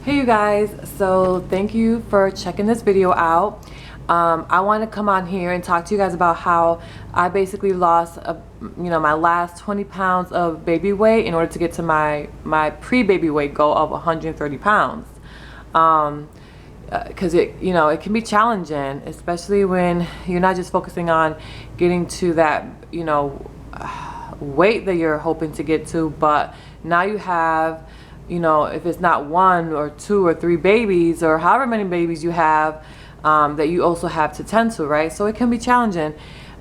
Hey you guys, so thank you for checking this video out. I want to come on here and talk to you guys about how I basically lost my last 20 pounds of baby weight in order to get to my pre-baby weight goal of 130 pounds. Because it can be challenging, especially when you're not just focusing on getting to that weight that you're hoping to get to, but now you have, if it's not one or two or three babies or however many babies you have, that you also have to tend to, right? So it can be challenging.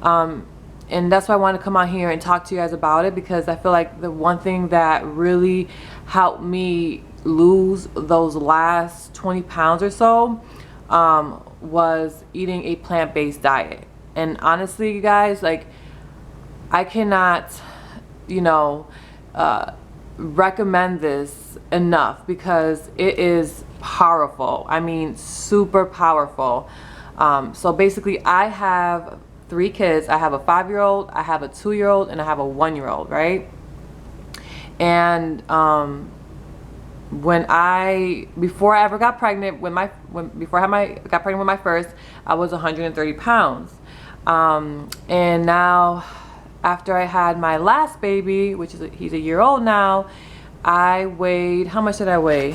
And that's why I want to come on here and talk to you guys about it, because I feel like the one thing that really helped me lose those last 20 pounds or so was eating a plant-based diet. And honestly, you guys, like, I cannot, recommend this enough, because it is powerful. I mean, super powerful. So basically, I have 3 kids. I have a 5-year-old, I have a 2-year-old, and I have a 1-year-old, right? And before I ever got pregnant, before I got pregnant with my first, I was 130 pounds. And now, after I had my last baby, which is he's a year old now, I weighed, how much did I weigh?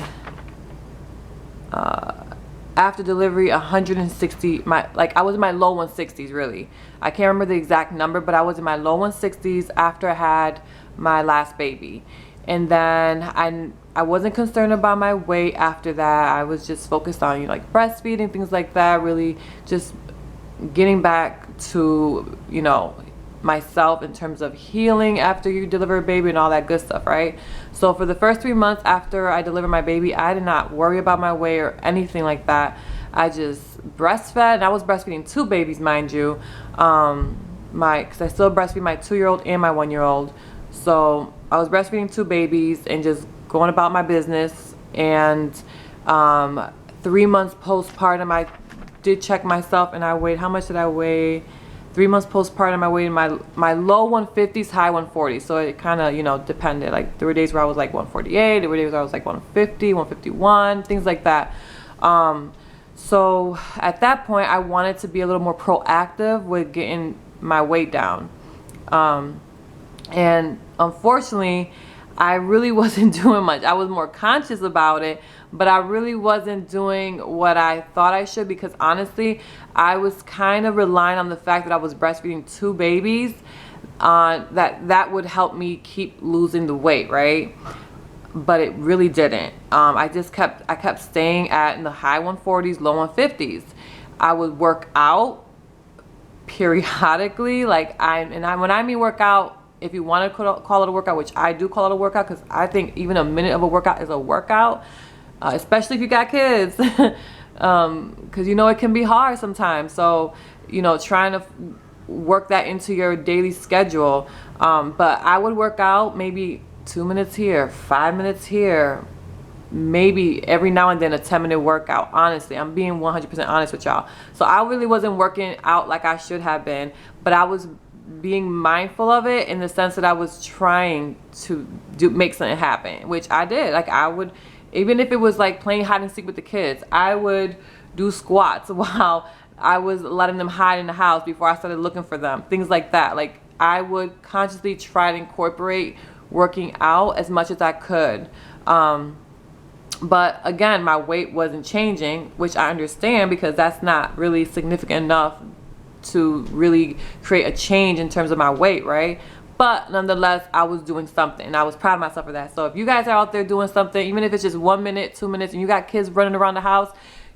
After delivery, 160. I was in my low 160s, really. I can't remember the exact number, but I was in my low 160s after I had my last baby. And then I wasn't concerned about my weight after that. I was just focused on breastfeeding, things like that, really just getting back to myself in terms of healing after you deliver a baby and all that good stuff, right? So for the first 3 months after I delivered my baby, I did not worry about my weight or anything like that. I just breastfed, and I was breastfeeding 2 babies, mind you, because I still breastfeed my 2-year-old and my 1-year-old. So I was breastfeeding 2 babies and just going about my business. And 3 months postpartum, I did check myself, and I weighed, how much did I weigh? 3 months postpartum, I weighed in my low 150s, high 140s. So it kind of, depended. Like, there were days where I was like 148, there were days where I was like 150, 151, things like that. So at that point, I wanted to be a little more proactive with getting my weight down. And unfortunately, I really wasn't doing much. I was more conscious about it, but I really wasn't doing what I thought I should, because honestly, I was kind of relying on the fact that I was breastfeeding 2 babies, that would help me keep losing the weight, right? But it really didn't. I kept staying in the high 140s, low 150s. I would work out periodically, when I mean work out, if you want to call it a workout, which I do call it a workout, because I think even a minute of a workout is a workout, especially if you got kids, because it can be hard sometimes. So trying to work that into your daily schedule. But I would work out maybe 2 minutes here, 5 minutes here, maybe every now and then a 10-minute workout. Honestly, I'm being 100% honest with y'all. So I really wasn't working out like I should have been, but I was being mindful of it in the sense that I was trying to make something happen, which I did. Like, I would, even if it was like playing hide and seek with the kids, I would do squats while I was letting them hide in the house before I started looking for them, things like that. Like, I would consciously try to incorporate working out as much as I could. But again, my weight wasn't changing, which I understand, because that's not really significant enough to really create a change in terms of my weight, right? But nonetheless, I was doing something, and I was proud of myself for that. So if you guys are out there doing something, even if it's just 1 minute, 2 minutes, and you got kids running around the house,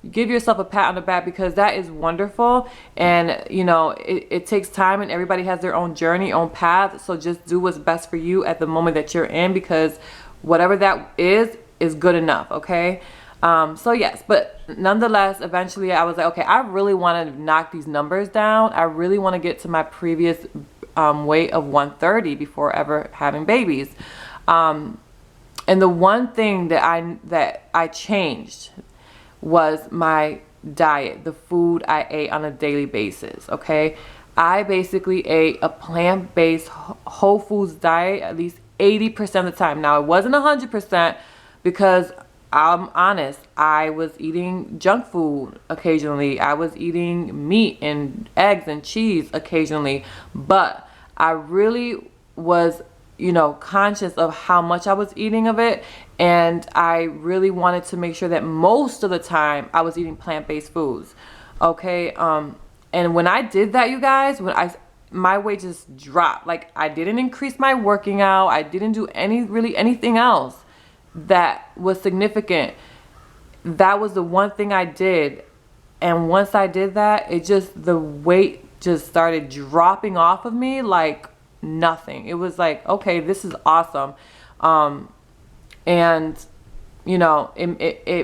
give yourself a pat on the back, because that is wonderful. And it takes time, and everybody has their own journey, own path. So just do what's best for you at the moment that you're in, because whatever that is good enough, okay? So yes, but nonetheless, eventually I was like, okay, I really want to knock these numbers down. I really want to get to my previous weight of 130 before ever having babies. And the one thing that I changed was my diet, the food I ate on a daily basis, okay? I basically ate a plant-based whole foods diet at least 80% of the time. Now, it wasn't 100% because I'm honest, I was eating junk food occasionally. I was eating meat and eggs and cheese occasionally, but I really was, you know, conscious of how much I was eating of it. And I really wanted to make sure that most of the time I was eating plant-based foods. Okay. And when I did that, you guys, my weight just dropped. Like, I didn't increase my working out. I didn't do anything else that was significant. That was the one thing I did. And once I did that, the weight just started dropping off of me like nothing. It was like, okay, this is awesome. And you know,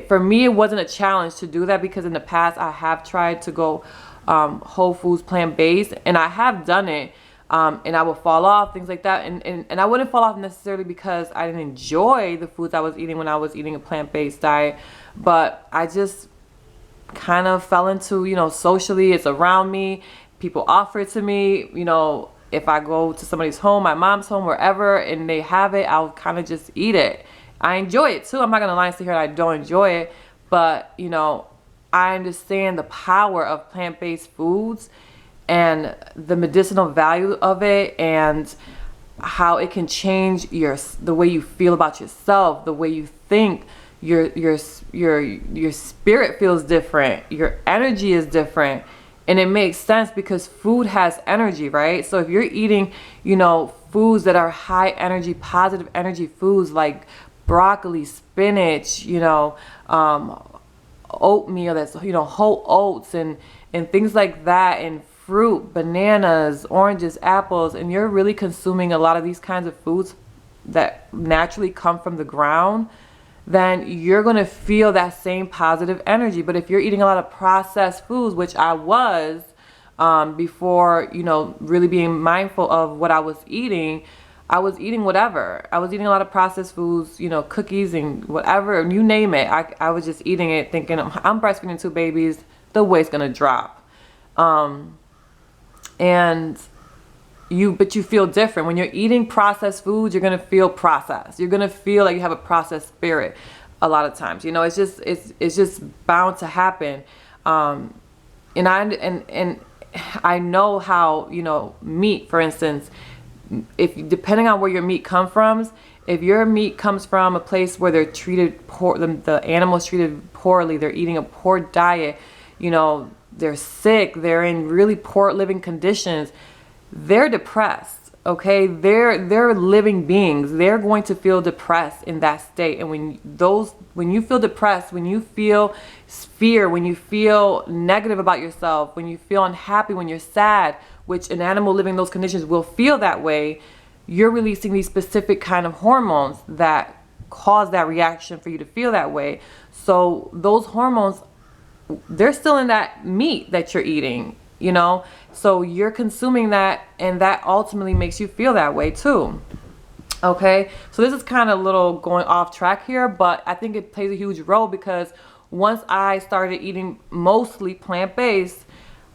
for me, it wasn't a challenge to do that, because in the past I have tried to go whole foods, plant-based, and I have done it. And I would fall off, things like that. And I wouldn't fall off necessarily because I didn't enjoy the foods I was eating when I was eating a plant-based diet, but I just kind of fell into, you know, socially, it's around me. People offer it to me, you know, if I go to somebody's home, my mom's home, wherever, and they have it, I'll kind of just eat it. I enjoy it too. I'm not going to lie and sit here and I don't enjoy it, but, you know, I understand the power of plant-based foods and the medicinal value of it, and how it can change the way you feel about yourself, the way you think. Your spirit feels different, your energy is different, and it makes sense because food has energy, right? So if you're eating, you know, foods that are high energy, positive energy foods like broccoli, spinach, you know, oatmeal that's, you know, whole oats and things like that, and fruit, bananas, oranges, apples, and you're really consuming a lot of these kinds of foods that naturally come from the ground, then you're going to feel that same positive energy. But if you're eating a lot of processed foods, which I was before, you know, really being mindful of what I was eating whatever. I was eating a lot of processed foods, you know, cookies and whatever, you name it. I was just eating it thinking, I'm breastfeeding 2 babies, the weight's going to drop. But you feel different. When you're eating processed foods, you're going to feel processed. You're going to feel like you have a processed spirit a lot of times. You know, it's just bound to happen. And I know how, you know, meat, for instance, depending on where your meat comes from, if your meat comes from a place where they're treated poor, the animal's treated poorly, they're eating a poor diet, you know, they're sick, they're in really poor living conditions, they're depressed, okay? They're living beings. They're going to feel depressed in that state. And when you feel depressed, when you feel fear, when you feel negative about yourself, when you feel unhappy, when you're sad, which an animal living in those conditions will feel that way, you're releasing these specific kind of hormones that cause that reaction for you to feel that way. So those hormones, they're still in that meat that you're eating, you know? So you're consuming that, and that ultimately makes you feel that way too. Okay, so this is kind of a little going off track here, but I think it plays a huge role, because once I started eating mostly plant-based,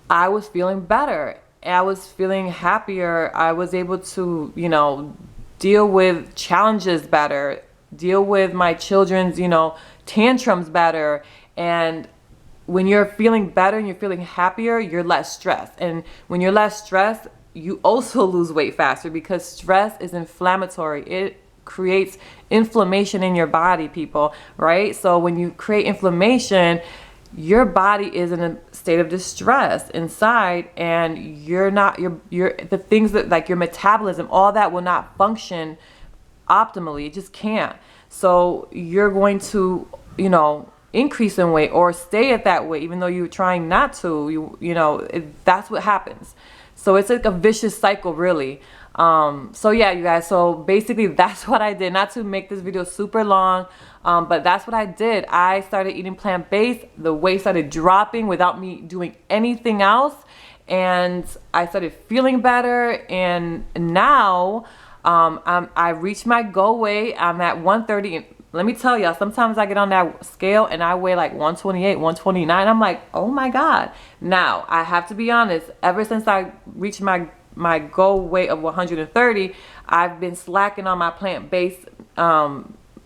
I was feeling better. I was feeling happier. I was able to, you know, deal with challenges better, deal with my children's, you know, tantrums better. And when you're feeling better and you're feeling happier, you're less stressed. And when you're less stressed, you also lose weight faster, because stress is inflammatory. It creates inflammation in your body, people, right? So when you create inflammation, your body is in a state of distress inside, and you're the things that, like your metabolism, all that will not function optimally. It just can't. So you're going to, you know, increase in weight or stay at that weight, even though you're trying not to, that's what happens. So it's like a vicious cycle, really. So yeah, you guys, so basically that's what I did. Not to make this video super long, but that's what I did. I started eating plant-based. The weight started dropping without me doing anything else, and I started feeling better. And now I reached my goal weight. I'm at 130. Let me tell y'all, sometimes I get on that scale and I weigh like 128, 129. I'm like, oh my God. Now, I have to be honest, ever since I reached my goal weight of 130, I've been slacking on my plant-based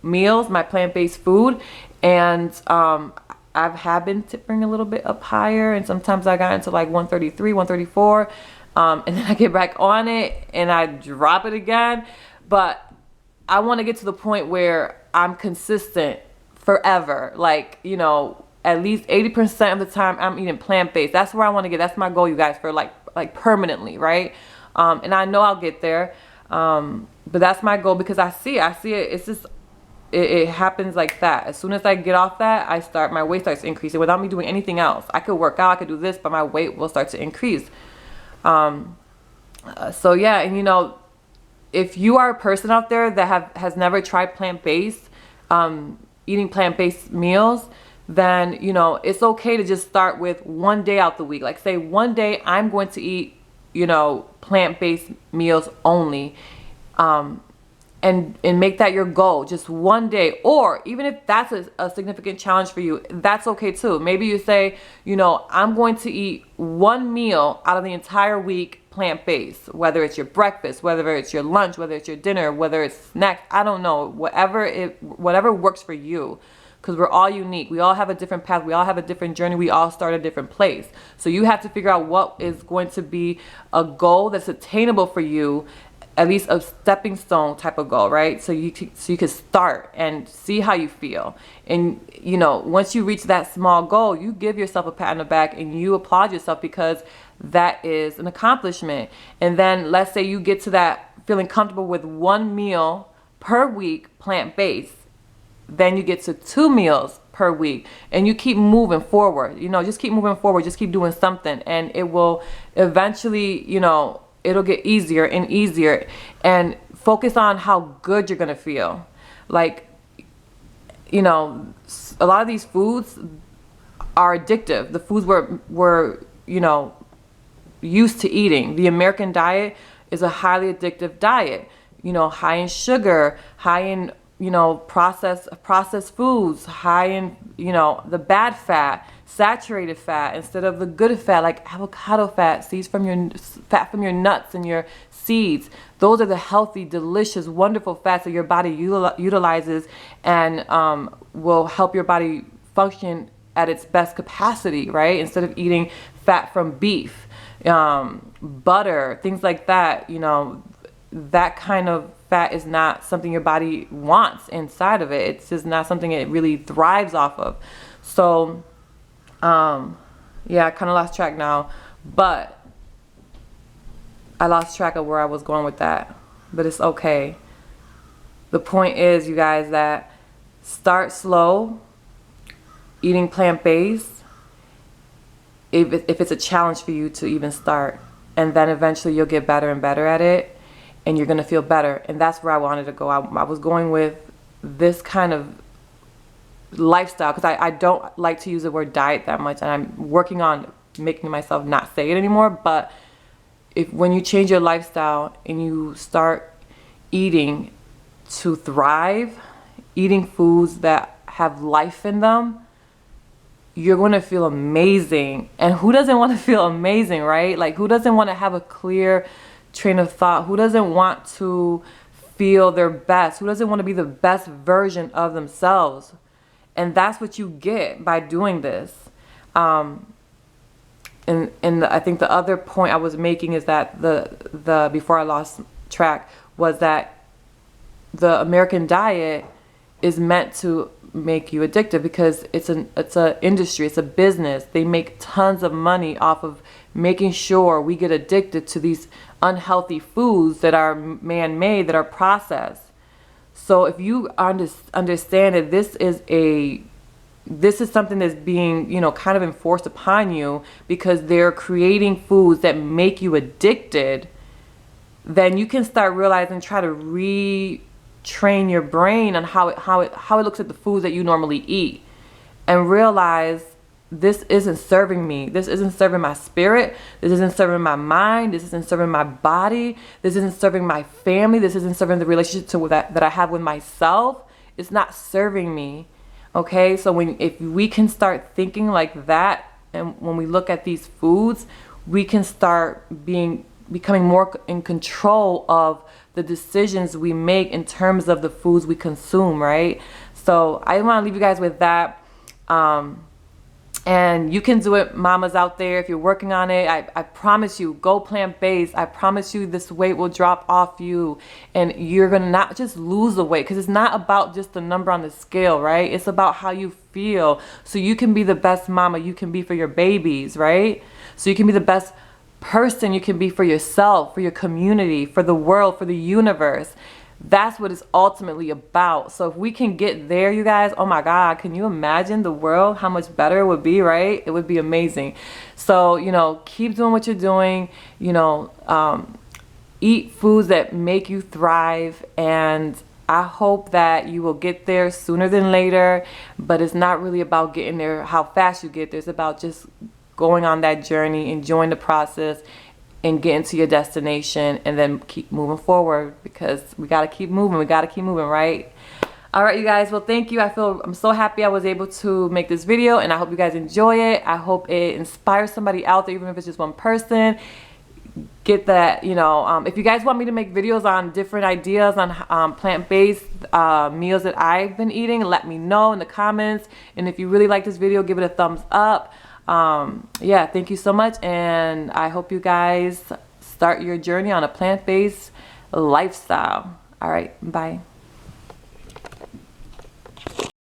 meals, my plant-based food, and have been tipping a little bit up higher, and sometimes I got into like 133, 134, and then I get back on it and I drop it again. But I want to get to the point where I'm consistent forever, like, you know, at least 80% of the time I'm eating plant-based. That's where I want to get. That's my goal, you guys, for like permanently, right? And I know I'll get there, but that's my goal, because I see it. It's just, it happens like that. As soon as I get off that, my weight starts increasing without me doing anything else. I could work out, I could do this, but my weight will start to increase. So yeah, and you know, if you are a person out there that has never tried plant-based, eating plant-based meals, then, you know, it's okay to just start with one day out the week. Like, say one day I'm going to eat, you know, plant-based meals only, and make that your goal, just one day. Or even if that's a significant challenge for you, that's okay too. Maybe you say, you know, I'm going to eat one meal out of the entire week plant-based, whether it's your breakfast, whether it's your lunch, whether it's your dinner, whether it's snacks, I don't know, whatever works for you. Because we're all unique. We all have a different path. We all have a different journey. We all start a different place. So you have to figure out what is going to be a goal that's attainable for you, at least a stepping stone type of goal, right? So you can start and see how you feel. And, you know, once you reach that small goal, you give yourself a pat on the back and you applaud yourself, because that is an accomplishment. And then let's say you get to that feeling comfortable with one meal per week plant-based. Then you get to 2 meals per week, and you keep moving forward. You know, just keep moving forward, just keep doing something, and it will eventually, you know, it'll get easier and easier. And focus on how good you're gonna feel. Like, you know, a lot of these foods are addictive. The foods we're you know, used to eating. The American diet is a highly addictive diet. You know, high in sugar, high in, you know, processed foods, high in, you know, the bad fat, saturated fat instead of the good fat, like avocado fat, fat from your nuts and your seeds. Those are the healthy, delicious, wonderful fats that your body utilizes and will help your body function at its best capacity, right? Instead of eating fat from beef, butter, things like that, you know, that kind of fat is not something your body wants inside of it. It's just not something it really thrives off of. So, yeah, I kind of lost track now, but I lost track of where I was going with that, but it's okay. The point is, you guys, that start slow, eating plant-based, if it's a challenge for you to even start, and then eventually you'll get better and better at it, and you're going to feel better. And that's where I wanted to go. I was going with this kind of lifestyle, because I don't like to use the word diet that much, and I'm working on making myself not say it anymore. But when you change your lifestyle and you start eating to thrive, eating foods that have life in them, you're going to feel amazing. And who doesn't want to feel amazing, right? Like, who doesn't want to have a clear train of thought? Who doesn't want to feel their best? Who doesn't want to be the best version of themselves? And that's what you get by doing this. And I think the other point I was making is that the before I lost track was that the American diet is meant to make you addicted, because it's a industry, it's a business. They make tons of money off of making sure we get addicted to these unhealthy foods that are man-made, that are processed. So if you understand that this is something that's being, you know, kind of enforced upon you because they're creating foods that make you addicted, then you can start realizing, try to retrain your brain on how it looks at the foods that you normally eat, and realize, this isn't serving me. This isn't serving my spirit. This isn't serving my mind. This isn't serving my body. This isn't serving my family. This isn't serving the relationship that I have with myself. It's not serving me. Okay, so if we can start thinking like that, and when we look at these foods, we can start being becoming more in control of the decisions we make in terms of the foods we consume, right? So I want to leave you guys with that. And you can do it, mamas out there, if you're working on it. I promise you, go plant-based. I promise you this weight will drop off you, and you're gonna not just lose the weight, because it's not about just the number on the scale, right? It's about how you feel, so you can be the best mama you can be for your babies, right? So you can be the best person you can be for yourself, for your community, for the world, for the universe. That's what it's ultimately about. So if we can get there, you guys, oh my God, can you imagine the world, how much better it would be, right? It would be amazing. So, you know, keep doing what you're doing, you know, eat foods that make you thrive, and I hope that you will get there sooner than later. But it's not really about getting there, how fast you get there. It's about just going on that journey, enjoying the process, and getting to your destination, and then keep moving forward, because we got to keep moving. We got to keep moving, right? All right, you guys. Well, thank you. I'm so happy I was able to make this video, and I hope you guys enjoy it. I hope it inspires somebody out there, even if it's just one person. Get that, you know, if you guys want me to make videos on different ideas on plant-based meals that I've been eating, let me know in the comments. And if you really like this video, give it a thumbs up. Yeah, thank you so much, and I hope you guys start your journey on a plant-based lifestyle. All right, bye.